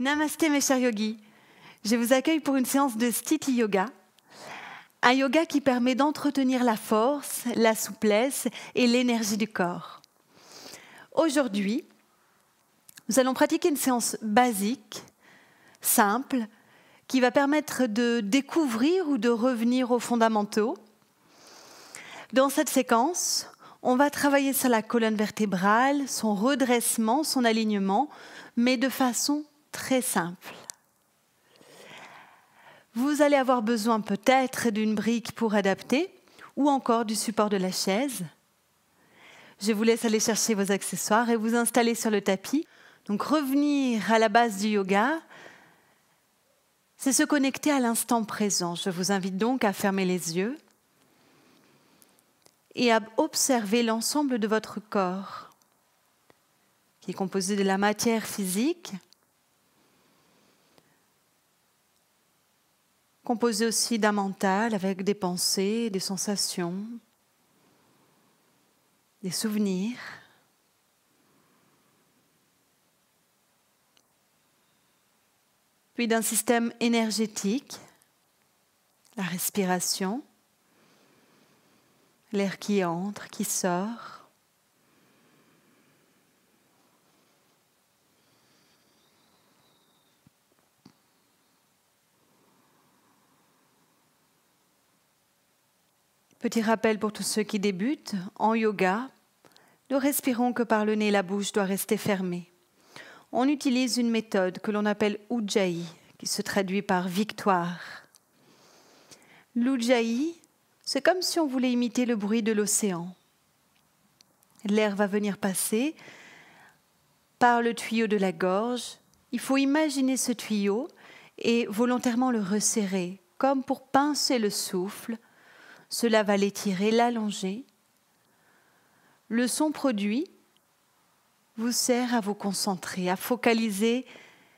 Namasté mes chers yogis, je vous accueille pour une séance de Sthiti Yoga, un yoga qui permet d'entretenir la force, la souplesse et l'énergie du corps. Aujourd'hui, nous allons pratiquer une séance basique, simple, qui va permettre de découvrir ou de revenir aux fondamentaux. Dans cette séquence, on va travailler sur la colonne vertébrale, son redressement, son alignement, mais de façon très simple. Vous allez avoir besoin peut-être d'une brique pour adapter ou encore du support de la chaise. Je vous laisse aller chercher vos accessoires et vous installer sur le tapis. Donc revenir à la base du yoga, c'est se connecter à l'instant présent. Je vous invite donc à fermer les yeux et à observer l'ensemble de votre corps, qui est composé de la matière physique, composé aussi d'un mental avec des pensées, des sensations, des souvenirs. Puis d'un système énergétique, la respiration, l'air qui entre, qui sort. Petit rappel pour tous ceux qui débutent, en yoga, nous respirons que par le nez, la bouche doit rester fermée. On utilise une méthode que l'on appelle Ujjayi, qui se traduit par victoire. L'Ujjayi, c'est comme si on voulait imiter le bruit de l'océan. L'air va venir passer par le tuyau de la gorge. Il faut imaginer ce tuyau et volontairement le resserrer, comme pour pincer le souffle. Cela va l'étirer, l'allonger. Le son produit vous sert à vous concentrer, à focaliser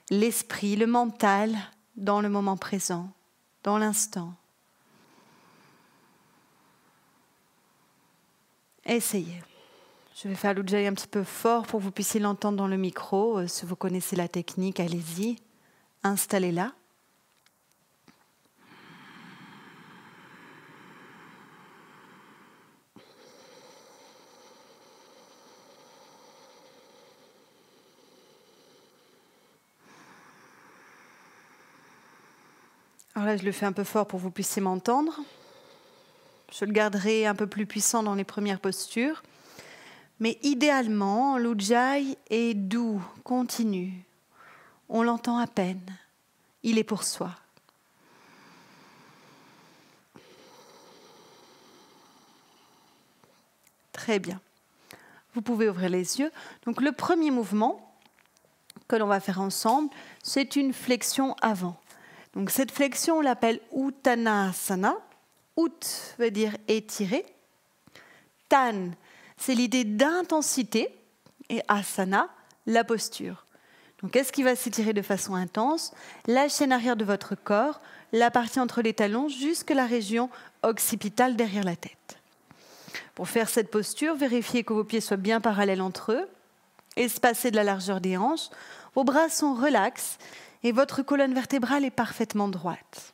l'esprit, le mental dans le moment présent, dans l'instant. Essayez. Je vais faire l'Ujjayi un petit peu fort pour que vous puissiez l'entendre dans le micro. Si vous connaissez la technique, allez-y, installez-la. Alors là, je le fais un peu fort pour que vous puissiez m'entendre. Je le garderai un peu plus puissant dans les premières postures. Mais idéalement, l'Ujjayi est doux, continu. On l'entend à peine. Il est pour soi. Très bien. Vous pouvez ouvrir les yeux. Donc le premier mouvement que l'on va faire ensemble, c'est une flexion avant. Donc cette flexion, on l'appelle Uttanasana. Ut veut dire étirer. Tan, c'est l'idée d'intensité. Et asana, la posture. Donc qu'est-ce qui va s'étirer de façon intense? La chaîne arrière de votre corps, la partie entre les talons jusqu'à la région occipitale derrière la tête. Pour faire cette posture, vérifiez que vos pieds soient bien parallèles entre eux, espacés de la largeur des hanches. Vos bras sont relax et votre colonne vertébrale est parfaitement droite.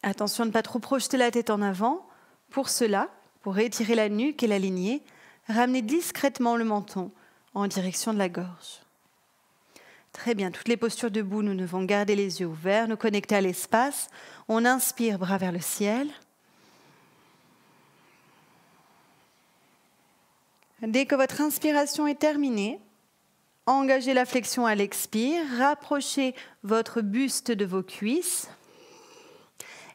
Attention à ne pas trop projeter la tête en avant. Pour cela, pour étirer la nuque et l'aligner, ramenez discrètement le menton en direction de la gorge. Très bien, toutes les postures debout, nous devons garder les yeux ouverts, nous connecter à l'espace. On inspire, bras vers le ciel. Dès que votre inspiration est terminée, engagez la flexion à l'expire, rapprochez votre buste de vos cuisses.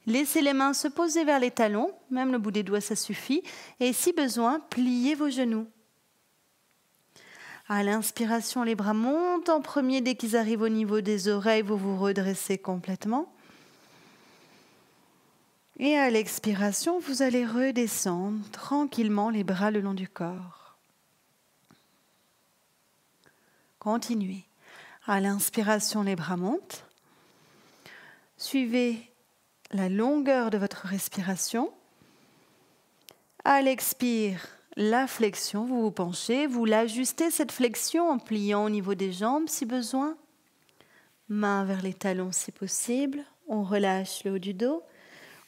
Laissez les mains se poser vers les talons, même le bout des doigts, ça suffit. Et si besoin, pliez vos genoux. À l'inspiration, les bras montent en premier. Dès qu'ils arrivent au niveau des oreilles, vous vous redressez complètement. Et à l'expiration, vous allez redescendre tranquillement les bras le long du corps. Continuez. À l'inspiration, les bras montent. Suivez la longueur de votre respiration. À l'expire, la flexion, vous vous penchez, vous l'ajustez cette flexion en pliant au niveau des jambes si besoin. Main vers les talons si possible. On relâche le haut du dos.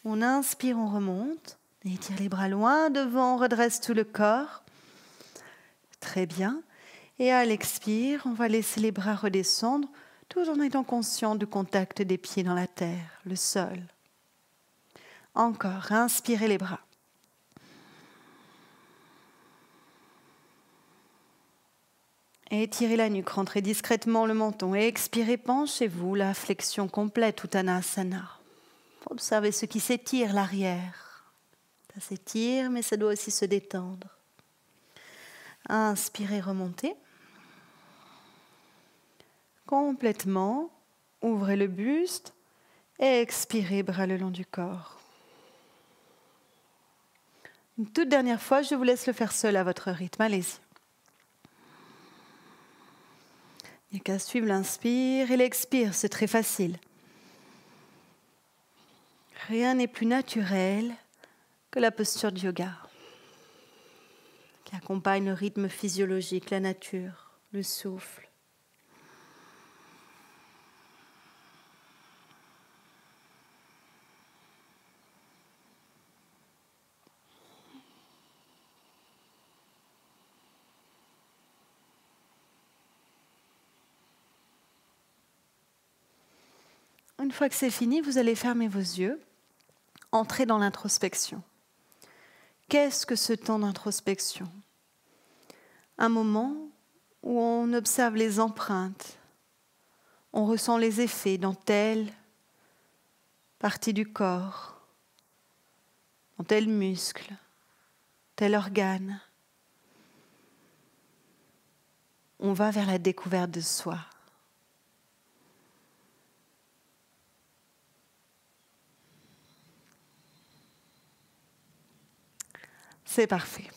On inspire, on remonte. On étire les bras loin devant, on redresse tout le corps. Très bien. Et à l'expire, on va laisser les bras redescendre, tout en étant conscient du contact des pieds dans la terre, le sol. Encore, inspirez les bras. Étirez la nuque, rentrez discrètement le menton. Et expirez, penchez-vous, la flexion complète, Uttanasana. Observez ce qui s'étire, l'arrière. Ça s'étire, mais ça doit aussi se détendre. Inspirez, remontez. Complètement, ouvrez le buste et expirez, bras le long du corps. Une toute dernière fois, je vous laisse le faire seul à votre rythme. Allez-y. Il n'y a qu'à suivre l'inspire et l'expire, c'est très facile. Rien n'est plus naturel que la posture de yoga, qui accompagne le rythme physiologique, la nature, le souffle. Une fois que c'est fini, vous allez fermer vos yeux, entrer dans l'introspection. Qu'est-ce que ce temps d'introspection ? Un moment où on observe les empreintes, on ressent les effets dans telle partie du corps, dans tel muscle, tel organe. On va vers la découverte de soi. C'est parfait.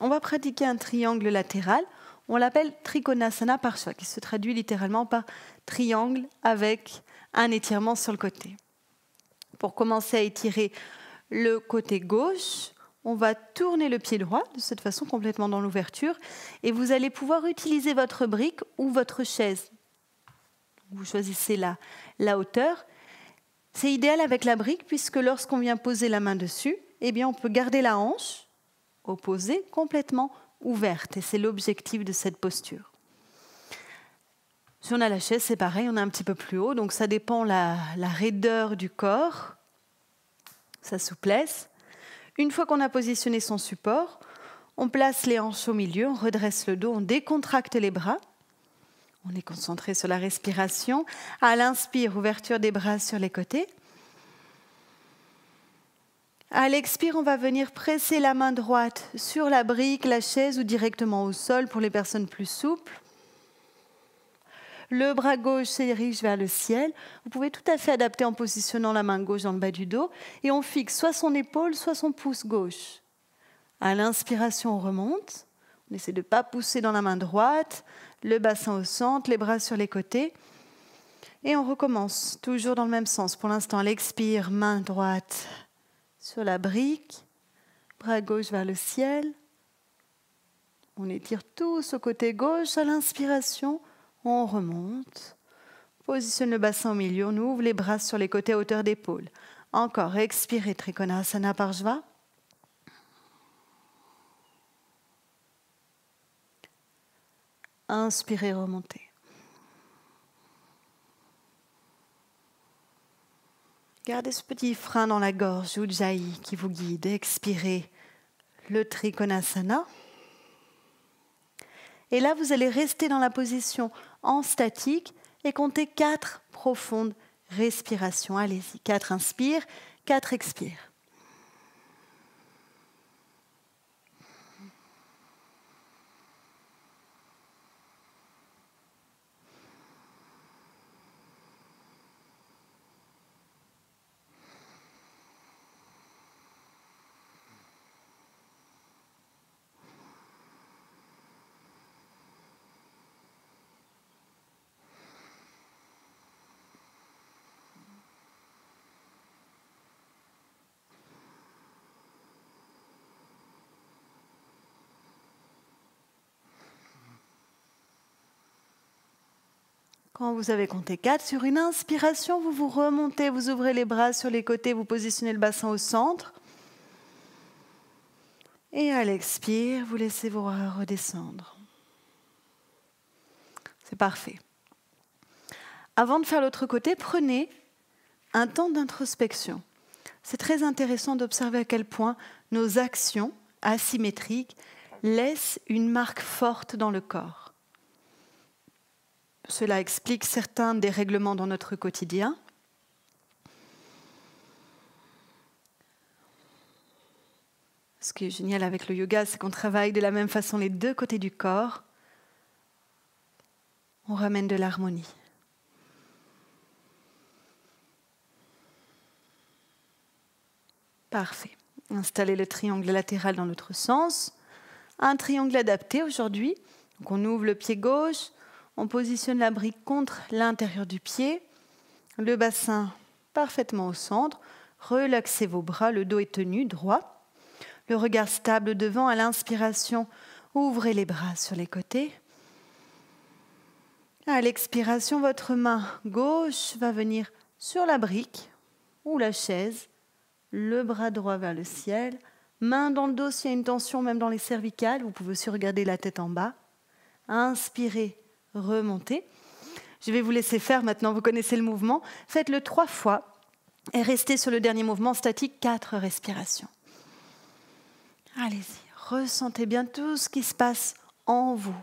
On va pratiquer un triangle latéral. On l'appelle Trikonasana Parshva, qui se traduit littéralement par triangle avec un étirement sur le côté. Pour commencer à étirer le côté gauche, on va tourner le pied droit, de cette façon complètement dans l'ouverture, et vous allez pouvoir utiliser votre brique ou votre chaise. Vous choisissez la hauteur. C'est idéal avec la brique, puisque lorsqu'on vient poser la main dessus, eh bien on peut garder la hanche opposée complètement ouverte. Et c'est l'objectif de cette posture. Si on a la chaise, c'est pareil, on est un petit peu plus haut. Donc ça dépend la raideur du corps, sa souplesse. Une fois qu'on a positionné son support, on place les hanches au milieu, on redresse le dos, on décontracte les bras. On est concentré sur la respiration. À l'inspire, ouverture des bras sur les côtés. À l'expire, on va venir presser la main droite sur la brique, la chaise ou directement au sol pour les personnes plus souples. Le bras gauche se dirige vers le ciel. Vous pouvez tout à fait adapter en positionnant la main gauche dans le bas du dos et on fixe soit son épaule, soit son pouce gauche. À l'inspiration, on remonte. On essaie de ne pas pousser dans la main droite, le bassin au centre, les bras sur les côtés. Et on recommence, toujours dans le même sens. Pour l'instant, à l'expire, main droite sur la brique, bras gauche vers le ciel. On étire tous au côté gauche. À l'inspiration, on remonte. Positionne le bassin au milieu. On ouvre les bras sur les côtés à hauteur d'épaule. Encore, expirez, Trikonasana Parshva. Inspirez, remontez. Gardez ce petit frein dans la gorge, Ujjayi, qui vous guide. Expirez le Trikonasana. Et là, vous allez rester dans la position en statique et compter 4 profondes respirations. Allez-y, 4 inspire, 4 expire. Quand vous avez compté 4, sur une inspiration, vous vous remontez, vous ouvrez les bras sur les côtés, vous positionnez le bassin au centre. Et à l'expire, vous laissez vos bras redescendre. C'est parfait. Avant de faire l'autre côté, prenez un temps d'introspection. C'est très intéressant d'observer à quel point nos actions asymétriques laissent une marque forte dans le corps. Cela explique certains dérèglements dans notre quotidien. Ce qui est génial avec le yoga, c'est qu'on travaille de la même façon les deux côtés du corps. On ramène de l'harmonie. Parfait. Installez le triangle latéral dans l'autre sens. Un triangle adapté aujourd'hui. Donc on ouvre le pied gauche, on positionne la brique contre l'intérieur du pied, le bassin parfaitement au centre. Relaxez vos bras, le dos est tenu, droit. Le regard stable devant. À l'inspiration, ouvrez les bras sur les côtés. À l'expiration, votre main gauche va venir sur la brique ou la chaise. Le bras droit vers le ciel, main dans le dos s'il y a une tension, même dans les cervicales. Vous pouvez aussi regarder la tête en bas. Inspirez, remontez. Je vais vous laisser faire maintenant, vous connaissez le mouvement. Faites-le 3 fois et restez sur le dernier mouvement statique, 4 respirations. Allez-y, ressentez bien tout ce qui se passe en vous.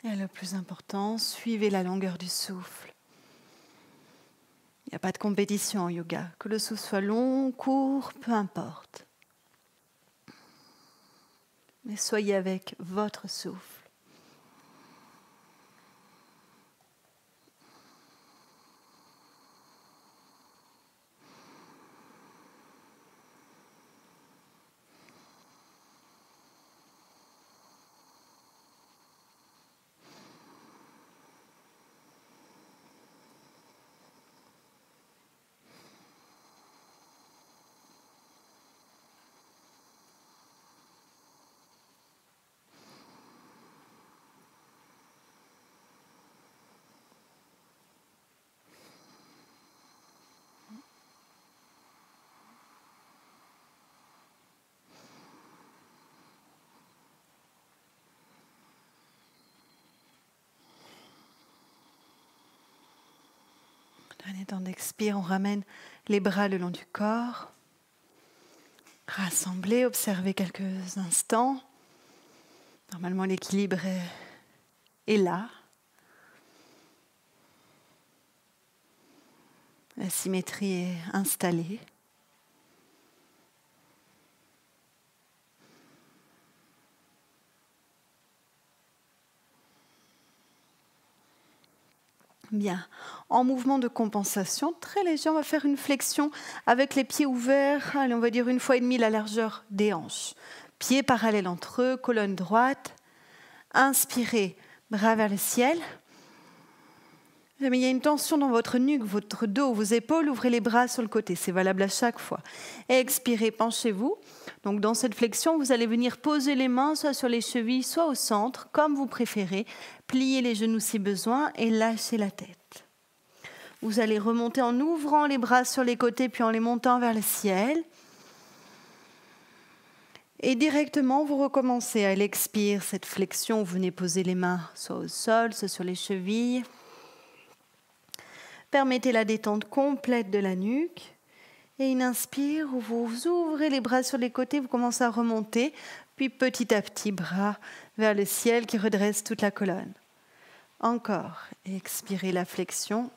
Et le plus important, suivez la longueur du souffle. Il n'y a pas de compétition en yoga. Que le souffle soit long, court, peu importe. Mais soyez avec votre souffle. Dernier temps d'expire, on ramène les bras le long du corps. Rassemblez, observez quelques instants. Normalement, l'équilibre est là. La symétrie est installée. Bien. En mouvement de compensation, très léger, on va faire une flexion avec les pieds ouverts. Allez, on va dire 1,5 fois la largeur des hanches. Pieds parallèles entre eux, colonne droite. Inspirez, bras vers le ciel. Il y a une tension dans votre nuque, votre dos, vos épaules. Ouvrez les bras sur le côté, c'est valable à chaque fois. Expirez, penchez-vous. Donc dans cette flexion, vous allez venir poser les mains soit sur les chevilles, soit au centre, comme vous préférez. Pliez les genoux si besoin et lâchez la tête. Vous allez remonter en ouvrant les bras sur les côtés, puis en les montant vers le ciel. Et directement, vous recommencez à l'expire, cette flexion. Vous venez poser les mains soit au sol, soit sur les chevilles. Permettez la détente complète de la nuque. Et une inspire où vous ouvrez les bras sur les côtés, vous commencez à remonter. Puis petit à petit, bras vers le ciel qui redresse toute la colonne. Encore. Expirez la flexion.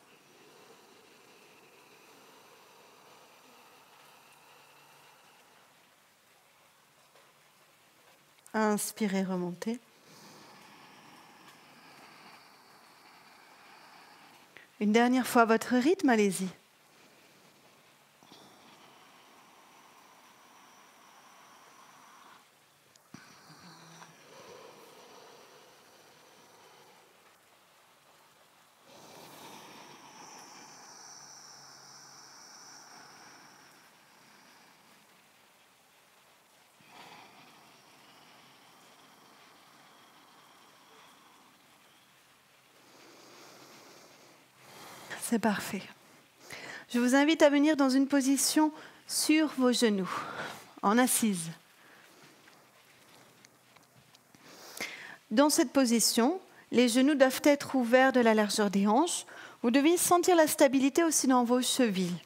Inspirez, remontez. Une dernière fois à votre rythme, allez-y. C'est parfait. Je vous invite à venir dans une position sur vos genoux, en assise. Dans cette position, les genoux doivent être ouverts de la largeur des hanches. Vous devez sentir la stabilité aussi dans vos chevilles.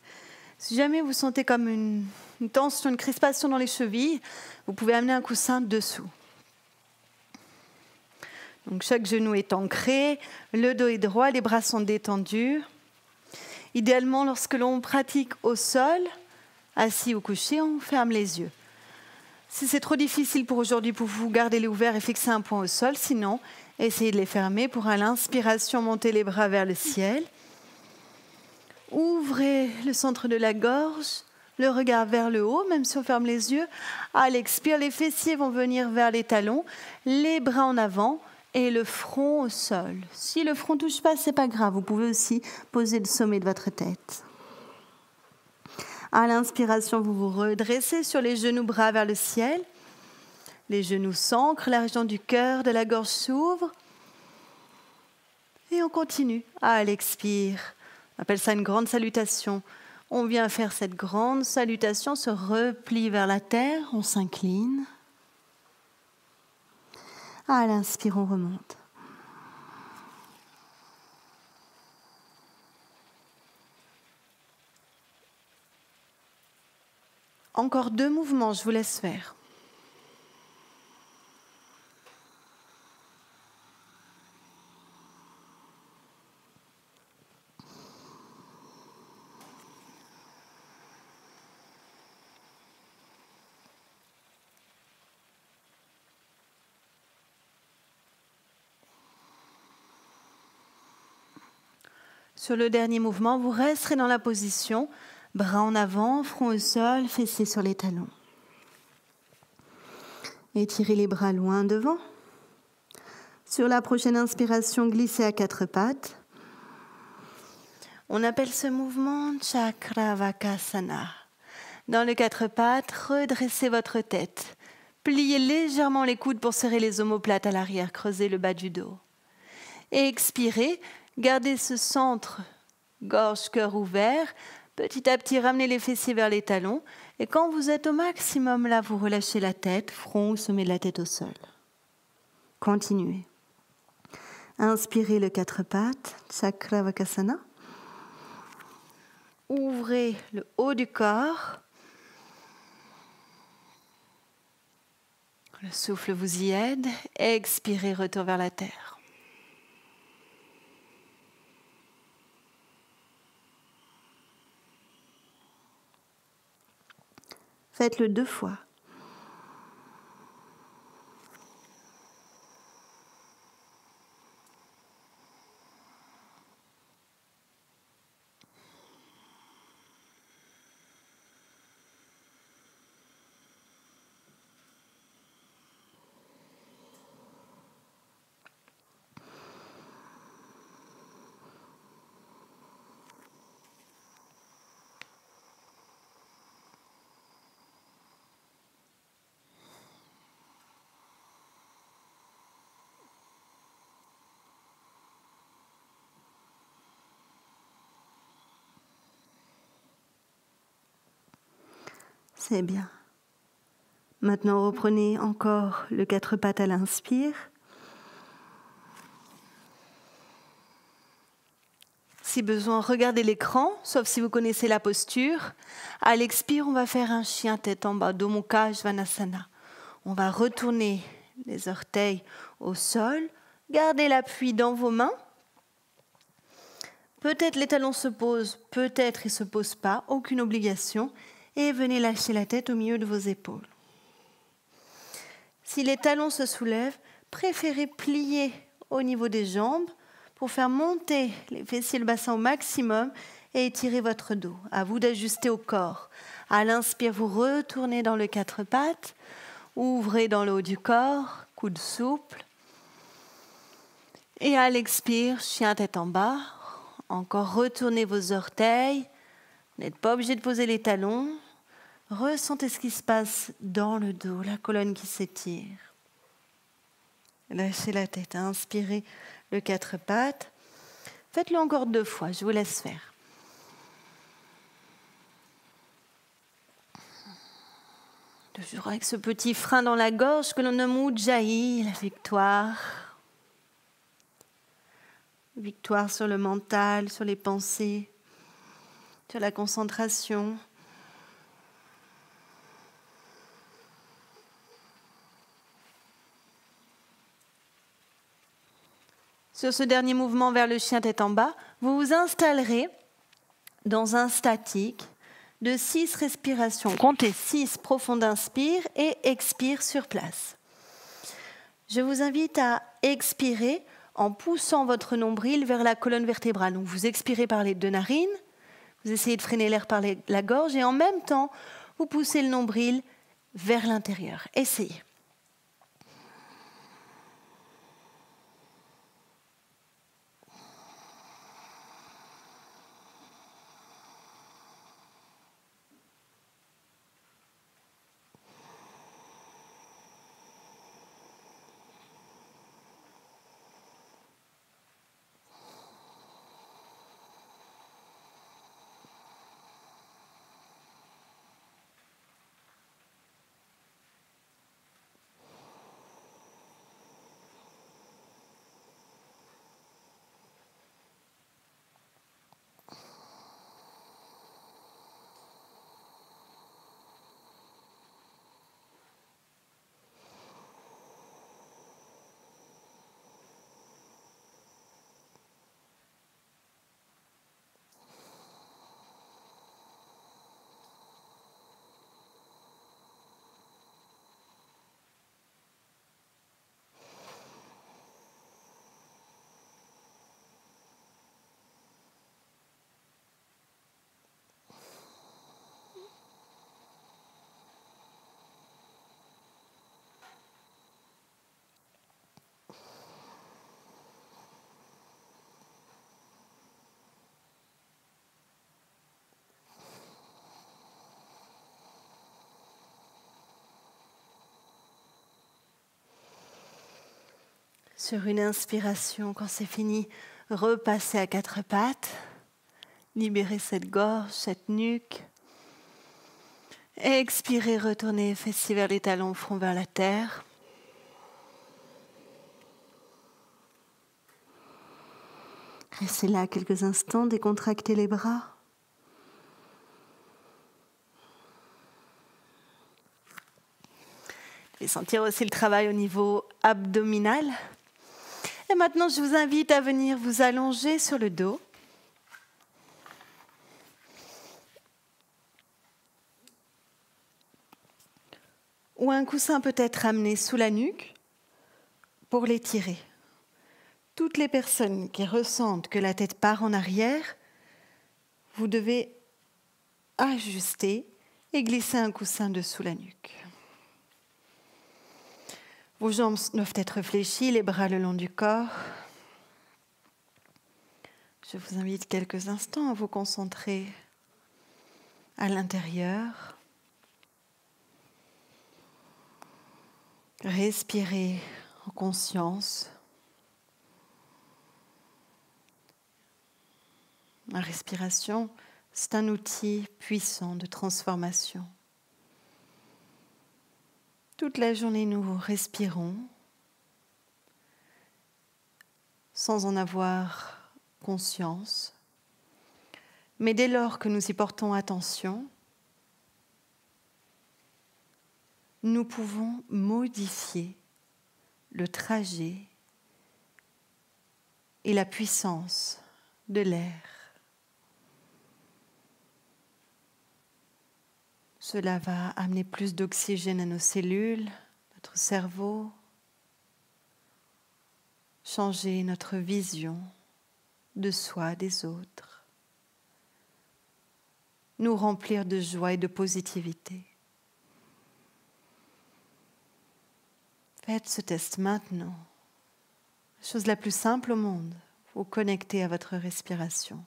Si jamais vous sentez comme une tension, une crispation dans les chevilles, vous pouvez amener un coussin dessous. Donc chaque genou est ancré, le dos est droit, les bras sont détendus. Idéalement, lorsque l'on pratique au sol, assis ou couché, on ferme les yeux. Si c'est trop difficile pour aujourd'hui pour vous, gardez-les ouverts et fixez un point au sol. Sinon, essayez de les fermer. Pour à l'inspiration, montez les bras vers le ciel. Ouvrez le centre de la gorge, le regard vers le haut, même si on ferme les yeux. À l'expire, les fessiers vont venir vers les talons, les bras en avant et le front au sol. Si le front ne touche pas, ce n'est pas grave. Vous pouvez aussi poser le sommet de votre tête. À l'inspiration, vous vous redressez sur les genoux, bras vers le ciel. Les genoux s'ancrent, la région du cœur, de la gorge s'ouvre. Et on continue. À l'expire, on appelle ça une grande salutation. On vient faire cette grande salutation, se replie vers la terre, on s'incline. À l'inspire, on remonte. Encore 2 mouvements, je vous laisse faire. Sur le dernier mouvement, vous resterez dans la position, bras en avant, front au sol, fessiers sur les talons. Étirez les bras loin devant. Sur la prochaine inspiration, glissez à 4 pattes. On appelle ce mouvement Chakravakasana. Dans les 4 pattes, redressez votre tête. Pliez légèrement les coudes pour serrer les omoplates à l'arrière, creusez le bas du dos. Et expirez. Gardez ce centre, gorge, cœur ouvert. Petit à petit, ramenez les fessiers vers les talons. Et quand vous êtes au maximum, là, vous relâchez la tête, front ou sommet de la tête au sol. Continuez. Inspirez le 4 pattes, Chakravakasana. Ouvrez le haut du corps. Le souffle vous y aide. Expirez, retour vers la terre. Faites-le 2 fois. C'est bien. Maintenant, reprenez encore le 4 pattes à l'inspire. Si besoin, regardez l'écran, sauf si vous connaissez la posture. À l'expire, on va faire un chien tête en bas, Adho Mukha Svanasana. On va retourner les orteils au sol. Gardez l'appui dans vos mains. Peut-être les talons se posent, peut-être ils ne se posent pas, aucune obligation. Et venez lâcher la tête au milieu de vos épaules. Si les talons se soulèvent, préférez plier au niveau des jambes pour faire monter les fessiers et le bassin au maximum et étirer votre dos. À vous d'ajuster au corps. À l'inspire, vous retournez dans le 4 pattes, ouvrez dans le haut du corps, coude souple. Et à l'expire, chien tête en bas. Encore retournez vos orteils. Vous n'êtes pas obligé de poser les talons. Ressentez ce qui se passe dans le dos, la colonne qui s'étire. Lâchez la tête, inspirez le 4 pattes. Faites-le encore 2 fois, je vous laisse faire. Toujours avec ce petit frein dans la gorge que l'on nomme Ujjayi, la victoire. Victoire sur le mental, sur les pensées, sur la concentration. Sur ce dernier mouvement vers le chien tête en bas, vous vous installerez dans un statique de 6 respirations. Comptez 6 profondes inspire et expire sur place. Je vous invite à expirer en poussant votre nombril vers la colonne vertébrale. Donc vous expirez par les 2 narines, vous essayez de freiner l'air par la gorge et en même temps, vous poussez le nombril vers l'intérieur. Essayez. Sur une inspiration, quand c'est fini, repassez à 4 pattes. Libérez cette gorge, cette nuque. Expirez, retournez, fessiers vers les talons, front vers la terre. Restez là quelques instants, décontractez les bras. Et sentir aussi le travail au niveau abdominal. Et maintenant, je vous invite à venir vous allonger sur le dos. Ou un coussin peut être amené sous la nuque pour l'étirer. Toutes les personnes qui ressentent que la tête part en arrière, vous devez ajuster et glisser un coussin dessous la nuque. Vos jambes doivent être fléchies, les bras le long du corps. Je vous invite quelques instants à vous concentrer à l'intérieur. Respirez en conscience. La respiration, c'est un outil puissant de transformation. Toute la journée, nous respirons sans en avoir conscience. Mais dès lors que nous y portons attention, nous pouvons modifier le trajet et la puissance de l'air. Cela va amener plus d'oxygène à nos cellules, notre cerveau, changer notre vision de soi, des autres, nous remplir de joie et de positivité. Faites ce test maintenant. La chose la plus simple au monde, vous connectez à votre respiration.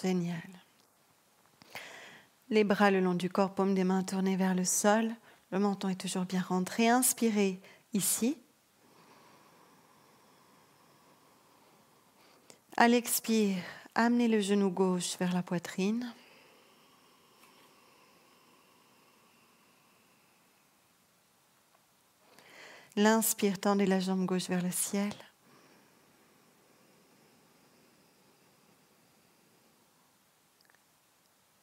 Génial. Les bras le long du corps, paume des mains tournées vers le sol. Le menton est toujours bien rentré. Inspirez ici. À l'expire, amenez le genou gauche vers la poitrine. L'inspire, tendez la jambe gauche vers le ciel.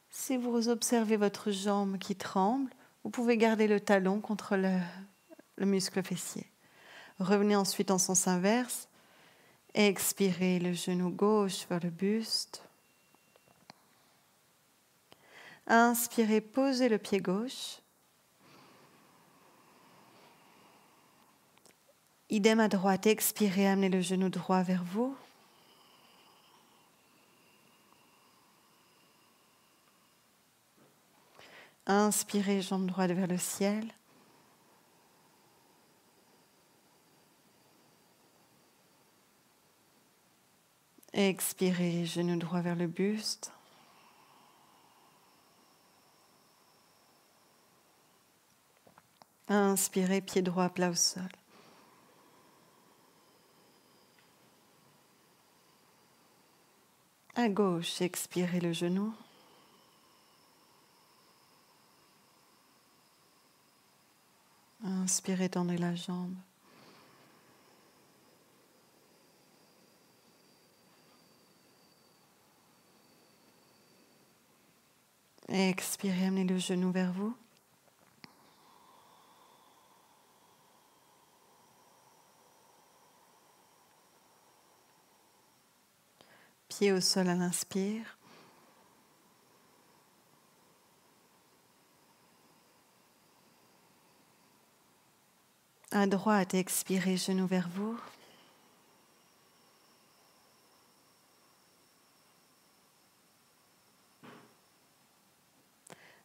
Si vous observez votre jambe qui tremble, vous pouvez garder le talon contre le muscle fessier. Revenez ensuite en sens inverse. Expirez le genou gauche vers le buste. Inspirez, posez le pied gauche. Idem à droite, expirez, amenez le genou droit vers vous. Inspirez, jambe droite vers le ciel. Expirez, genou droit vers le buste. Inspirez, pied droit plat au sol. À gauche, expirez le genou. Inspirez, tendez la jambe. Expirez, amenez le genou vers vous. Pied au sol à l'inspire. À droite, expirez, genou vers vous.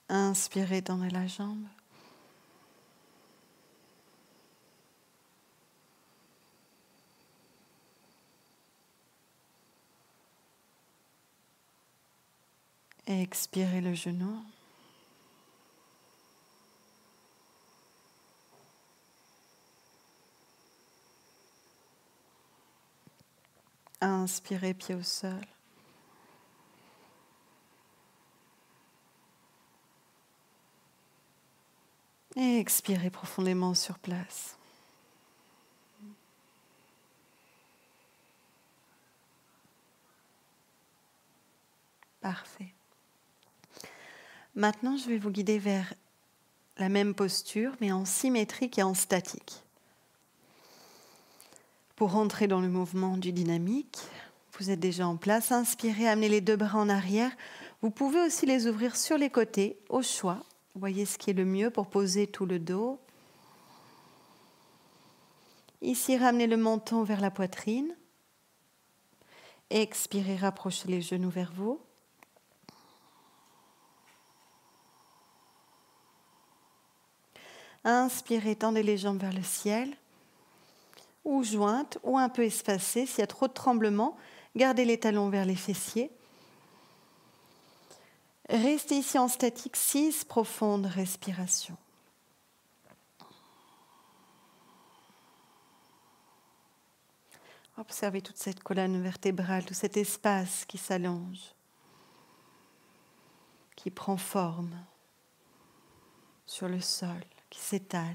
Inspirez, tendez la jambe. Expirez le genou. Inspirez, pied au sol. Et expirez profondément sur place. Parfait. Maintenant, je vais vous guider vers la même posture, mais en symétrique et en statique. Pour rentrer dans le mouvement du dynamique, vous êtes déjà en place. Inspirez, amenez les deux bras en arrière. Vous pouvez aussi les ouvrir sur les côtés, au choix. Vous voyez ce qui est le mieux pour poser tout le dos. Ici, ramenez le menton vers la poitrine. Expirez, rapprochez les genoux vers vous. Inspirez, tendez les jambes vers le ciel, ou jointes, ou un peu espacées. S'il y a trop de tremblement, gardez les talons vers les fessiers. Restez ici en statique, 6 profondes respirations. Observez toute cette colonne vertébrale, tout cet espace qui s'allonge, qui prend forme sur le sol, qui s'étale.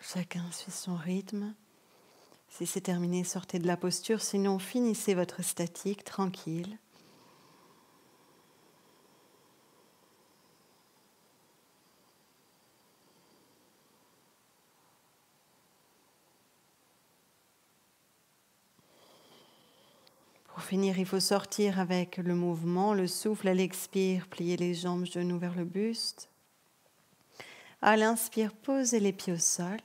Chacun suit son rythme. Si c'est terminé, sortez de la posture. Sinon, finissez votre statique tranquille. Pour finir, il faut sortir avec le mouvement, le souffle à l'expire, plier les jambes, genoux vers le buste. À l'inspire, posez les pieds au sol.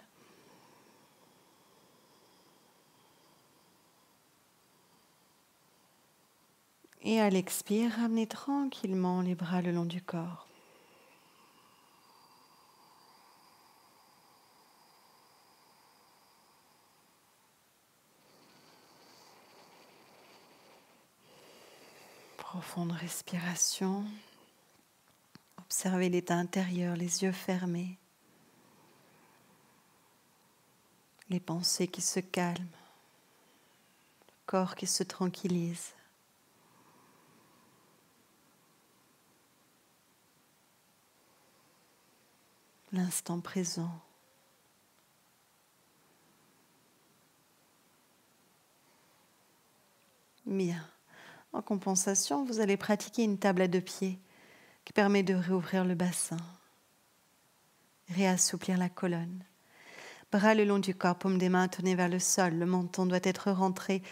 Et à l'expire, ramenez tranquillement les bras le long du corps. Profonde respiration. Observez l'état intérieur, les yeux fermés. Les pensées qui se calment. Le corps qui se tranquillise. L'instant présent. Bien. En compensation, vous allez pratiquer une table à 2 pieds qui permet de réouvrir le bassin, réassouplir la colonne. Bras le long du corps, paume des mains tournées vers le sol. Le menton doit être rentré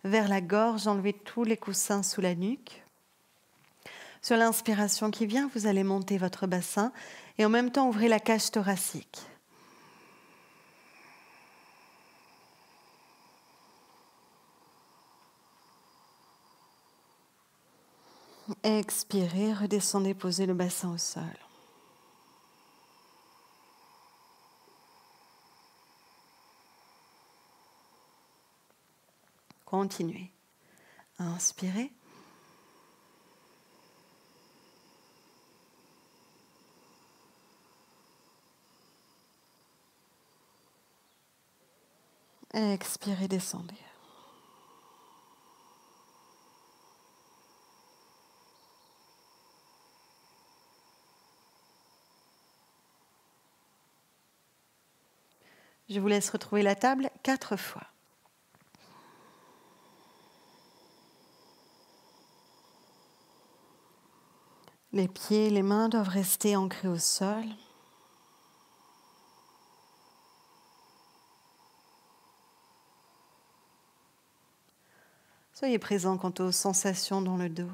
vers la gorge. Enlevez tous les coussins sous la nuque. Sur l'inspiration qui vient, vous allez monter votre bassin et en même temps ouvrez la cage thoracique. Expirez, redescendez, posez le bassin au sol. Continuez. Inspirez. Expirez, descendez. Je vous laisse retrouver la table 4 fois. Les pieds et les mains doivent rester ancrés au sol. Soyez présent quant aux sensations dans le dos.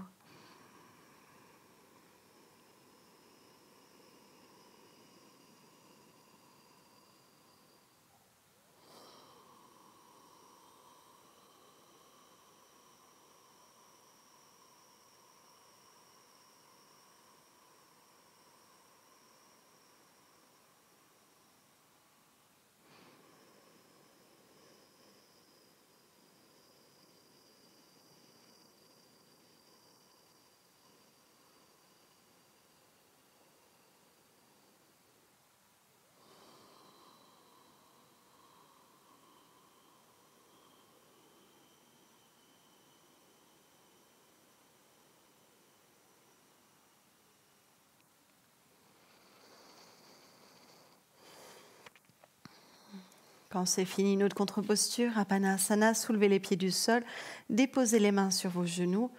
Quand c'est fini, une autre contre-posture, Apanasana, soulevez les pieds du sol, déposez les mains sur vos genoux,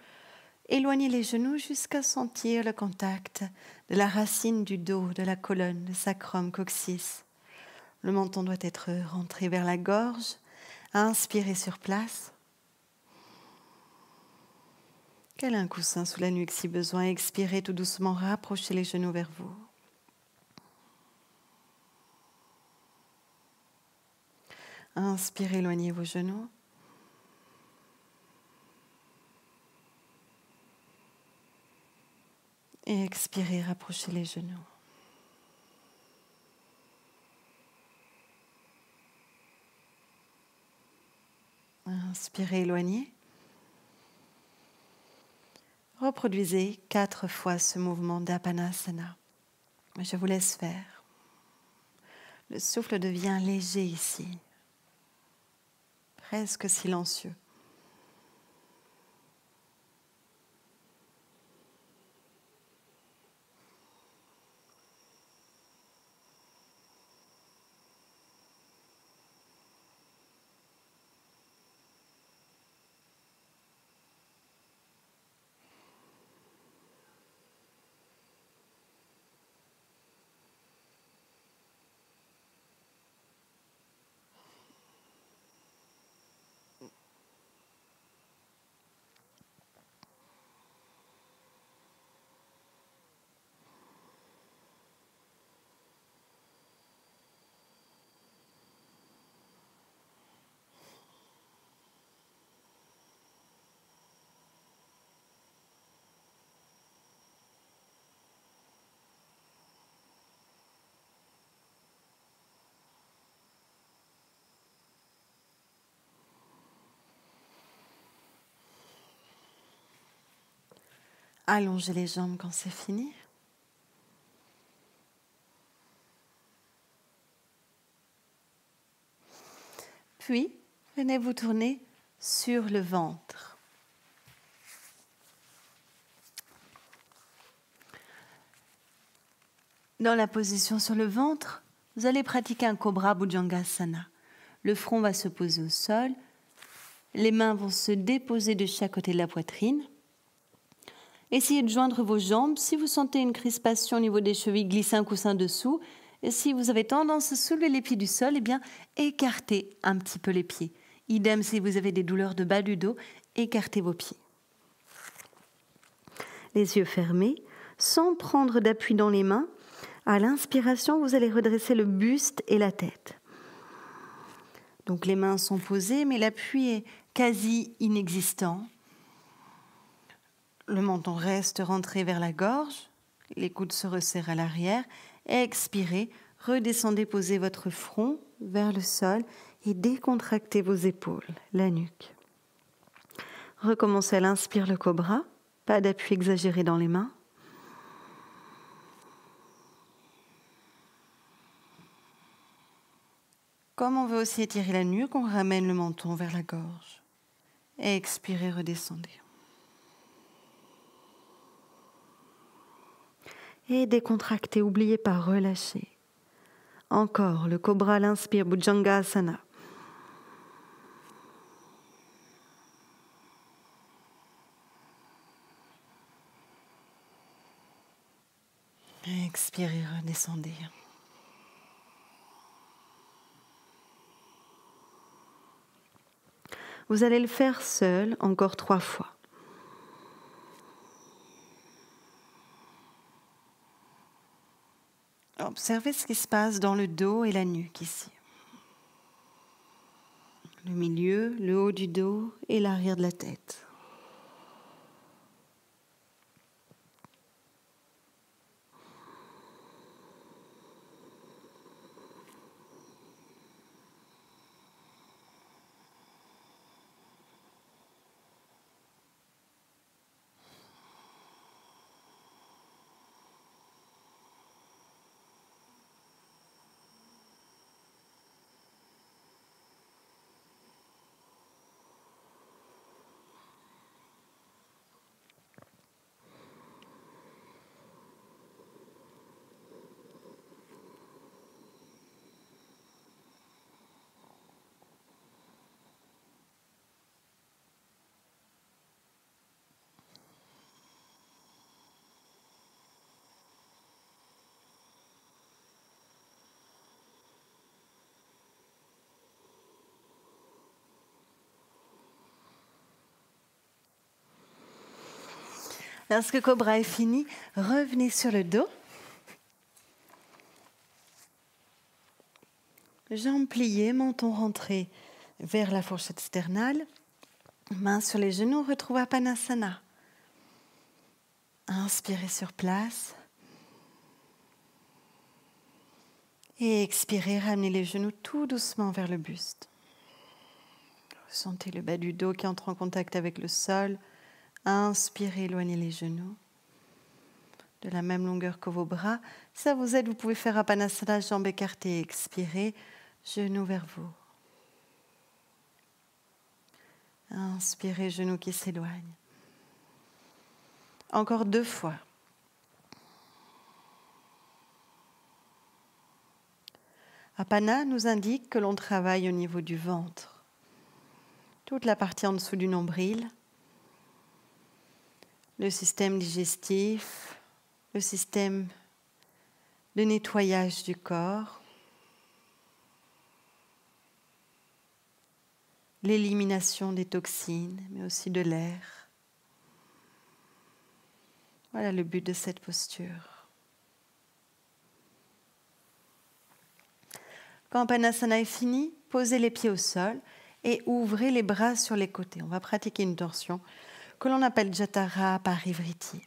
éloignez les genoux jusqu'à sentir le contact de la racine du dos, de la colonne, le sacrum, coccyx. Le menton doit être rentré vers la gorge, inspirez sur place. Calez un coussin sous la nuque si besoin, expirez tout doucement, rapprochez les genoux vers vous. Inspirez, éloignez vos genoux. Et expirez, rapprochez les genoux. Inspirez, éloignez. Reproduisez 4 fois ce mouvement d'Apanasana. Je vous laisse faire. Le souffle devient léger ici, presque silencieux. Allongez les jambes quand c'est fini. Puis, venez vous tourner sur le ventre. Dans la position sur le ventre, vous allez pratiquer un Cobra Bhujangasana. Le front va se poser au sol, les mains vont se déposer de chaque côté de la poitrine. Essayez de joindre vos jambes. Si vous sentez une crispation au niveau des chevilles, glissez un coussin dessous. Et si vous avez tendance à soulever les pieds du sol, eh bien, écartez un petit peu les pieds. Idem si vous avez des douleurs de bas du dos, écartez vos pieds. Les yeux fermés, sans prendre d'appui dans les mains. À l'inspiration, vous allez redresser le buste et la tête. Donc les mains sont posées, mais l'appui est quasi inexistant. Le menton reste rentré vers la gorge, les coudes se resserrent à l'arrière. Expirez, redescendez, posez votre front vers le sol et décontractez vos épaules, la nuque. Recommencez à l'inspire le cobra, pas d'appui exagéré dans les mains. Comme on veut aussi étirer la nuque, on ramène le menton vers la gorge. Expirez, redescendez. Et décontractez, n'oubliez pas, relâchez. Encore, le cobra, l'inspire, Bhujangasana. Expirez, redescendez. Vous allez le faire seul, encore 3 fois. Observez ce qui se passe dans le dos et la nuque ici. Le milieu, le haut du dos et l'arrière de la tête. Lorsque Cobra est fini, revenez sur le dos. Jambes pliées, menton rentré vers la fourchette sternale. Mains sur les genoux, retrouve Apanasana. Inspirez sur place. Et expirez, ramenez les genoux tout doucement vers le buste. Ressentez le bas du dos qui entre en contact avec le sol. Inspirez, éloignez les genoux. De la même longueur que vos bras. Ça vous aide, vous pouvez faire Apanasana, jambes écartées. Expirez, genoux vers vous. Inspirez, genoux qui s'éloignent. Encore 2 fois. Apana nous indique que l'on travaille au niveau du ventre. Toute la partie en dessous du nombril. Le système digestif, le système de nettoyage du corps, l'élimination des toxines, mais aussi de l'air. Voilà le but de cette posture. Quand Apanasana est fini, posez les pieds au sol et ouvrez les bras sur les côtés. On va pratiquer une torsion que l'on appelle Jatara Parivriti.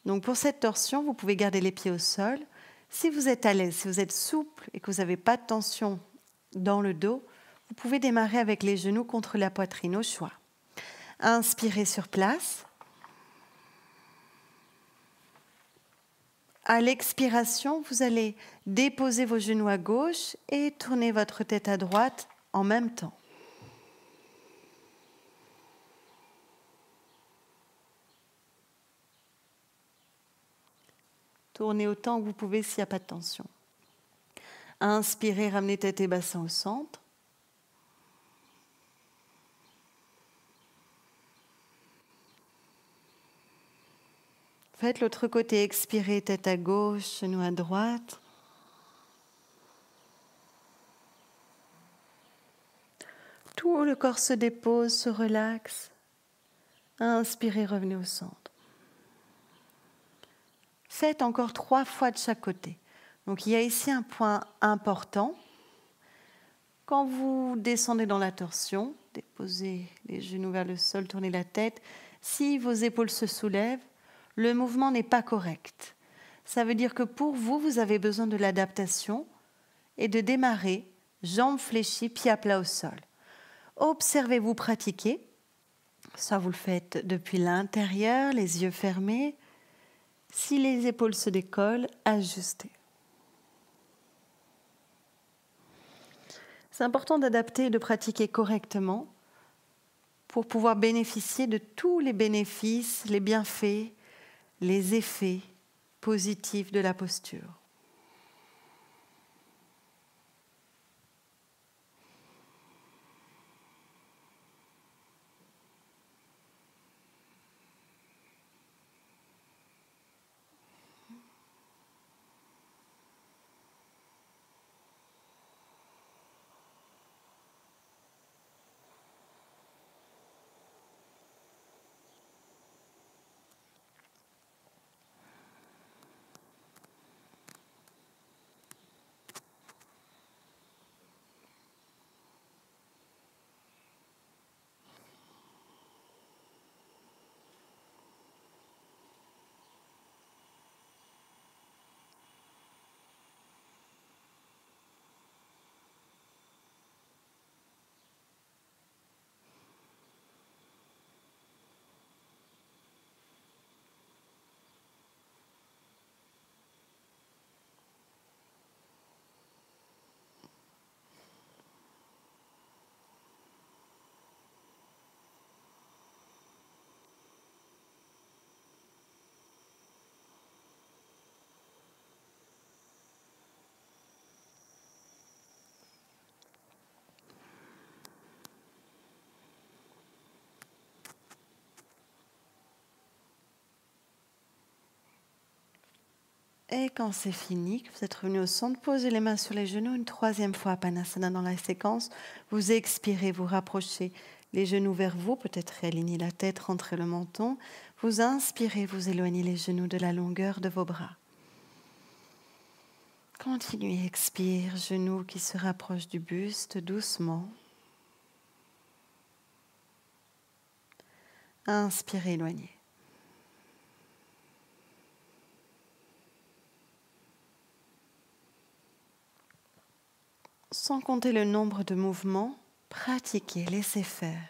Donc pour cette torsion, vous pouvez garder les pieds au sol. Si vous êtes à l'aise, si vous êtes souple et que vous n'avez pas de tension dans le dos, vous pouvez démarrer avec les genoux contre la poitrine au choix. Inspirez sur place. À l'expiration, vous allez déposer vos genoux à gauche et tourner votre tête à droite en même temps. Tournez autant que vous pouvez s'il n'y a pas de tension. Inspirez, ramenez tête et bassin au centre. Faites l'autre côté, expirez, tête à gauche, genou à droite. Tout le corps se dépose, se relaxe. Inspirez, revenez au centre. Faites encore 3 fois de chaque côté. Donc il y a ici un point important. Quand vous descendez dans la torsion, déposez les genoux vers le sol, tournez la tête. Si vos épaules se soulèvent, le mouvement n'est pas correct. Ça veut dire que pour vous, vous avez besoin de l'adaptation et de démarrer, jambes fléchies, pieds à plat au sol. Observez-vous pratiquer. Ça, vous le faites depuis l'intérieur, les yeux fermés. Si les épaules se décollent, ajustez. C'est important d'adapter et de pratiquer correctement pour pouvoir bénéficier de tous les bénéfices, les bienfaits, les effets positifs de la posture. Et quand c'est fini, que vous êtes revenu au centre, posez les mains sur les genoux une 3e fois, Panasana dans la séquence. Vous expirez, vous rapprochez les genoux vers vous, peut-être réaligner la tête, rentrer le menton. Vous inspirez, vous éloignez les genoux de la longueur de vos bras. Continuez, expire, genoux qui se rapprochent du buste doucement. Inspirez, éloignez. Sans compter le nombre de mouvements, pratiquez, laissez faire.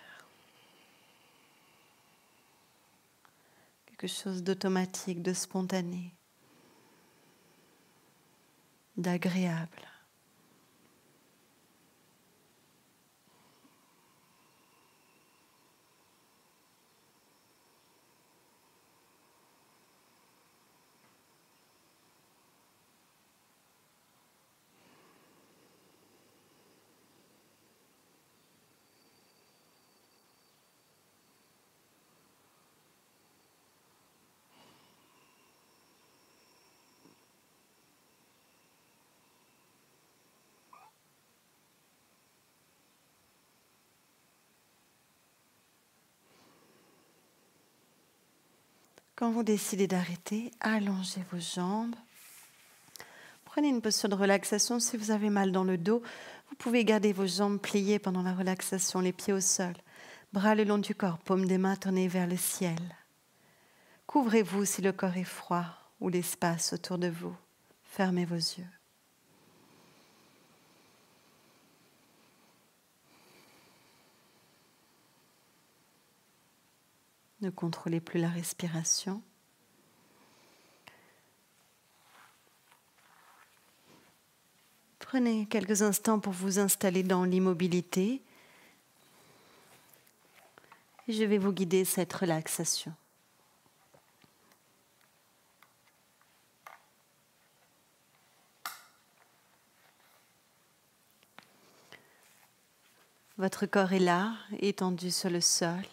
Quelque chose d'automatique, de spontané, d'agréable. Quand vous décidez d'arrêter, allongez vos jambes. Prenez une posture de relaxation. Si vous avez mal dans le dos, vous pouvez garder vos jambes pliées pendant la relaxation, les pieds au sol. Bras le long du corps, paumes des mains tournées vers le ciel. Couvrez-vous si le corps est froid ou l'espace autour de vous. Fermez vos yeux. Ne contrôlez plus la respiration. Prenez quelques instants pour vous installer dans l'immobilité. Et je vais vous guider cette relaxation. Votre corps est là, étendu sur le sol.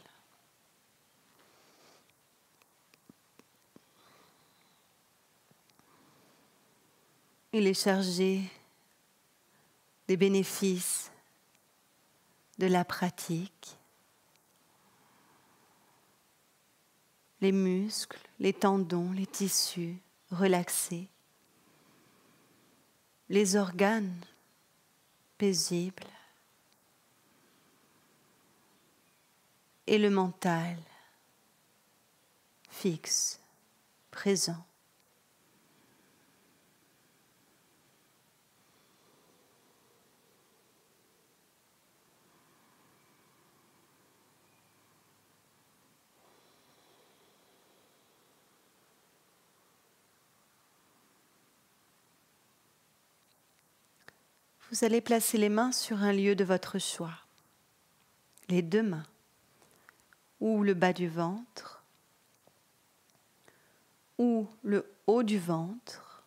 Il est chargé des bénéfices de la pratique. Les muscles, les tendons, les tissus relaxés. Les organes paisibles. Et le mental fixe, présent. Vous allez placer les mains sur un lieu de votre choix. Les deux mains, ou le bas du ventre, ou le haut du ventre,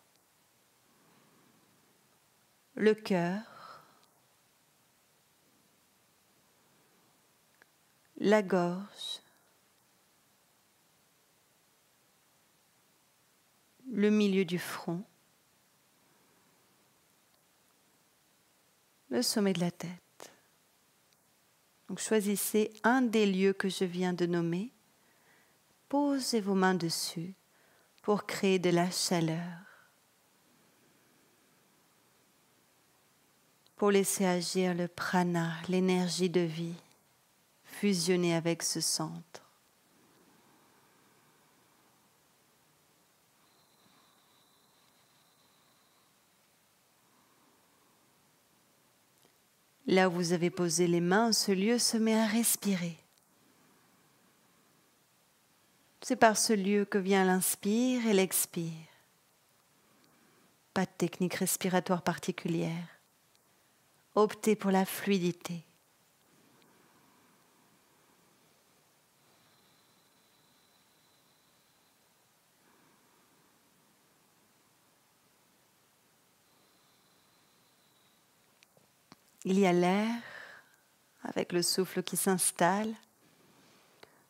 le cœur, la gorge, le milieu du front, le sommet de la tête. Donc choisissez un des lieux que je viens de nommer, posez vos mains dessus pour créer de la chaleur, pour laisser agir le prana, l'énergie de vie, fusionner avec ce centre. Là où vous avez posé les mains, ce lieu se met à respirer. C'est par ce lieu que vient l'inspire et l'expire. Pas de technique respiratoire particulière. Optez pour la fluidité. Il y a l'air avec le souffle qui s'installe,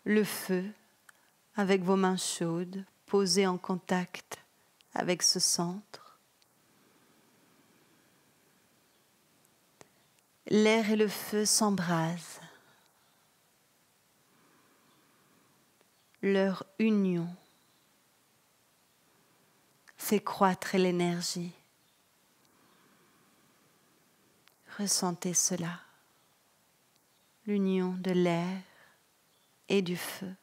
le feu avec vos mains chaudes posées en contact avec ce centre. L'air et le feu s'embrasent. Leur union fait croître l'énergie. Ressentez cela, l'union de l'air et du feu.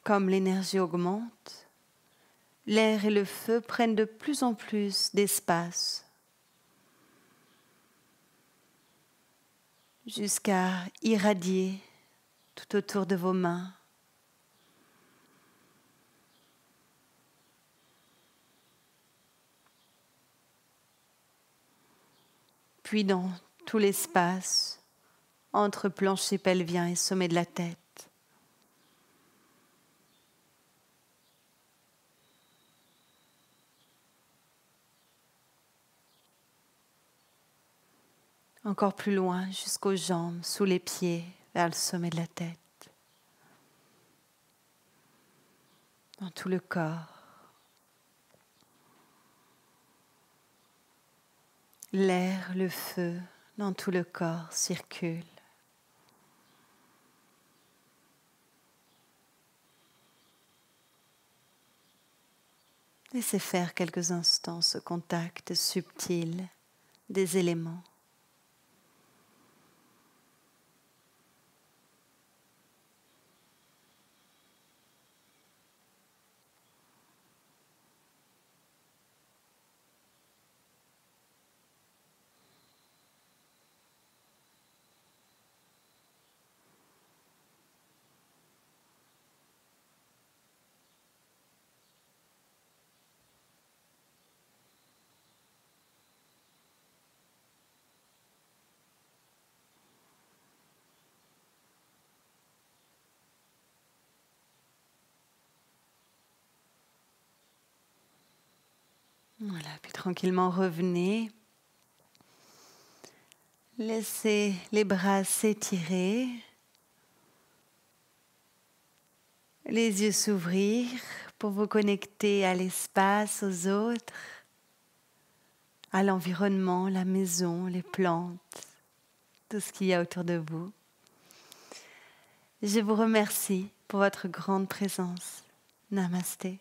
Comme l'énergie augmente, l'air et le feu prennent de plus en plus d'espace jusqu'à irradier tout autour de vos mains. Puis dans tout l'espace entre plancher pelvien et sommet de la tête. Encore plus loin jusqu'aux jambes, sous les pieds, vers le sommet de la tête. Dans tout le corps. L'air, le feu, dans tout le corps circule. Laissez faire quelques instants ce contact subtil des éléments. Voilà, puis tranquillement revenez. Laissez les bras s'étirer. Les yeux s'ouvrir pour vous connecter à l'espace, aux autres, à l'environnement, la maison, les plantes, tout ce qu'il y a autour de vous. Je vous remercie pour votre grande présence. Namasté.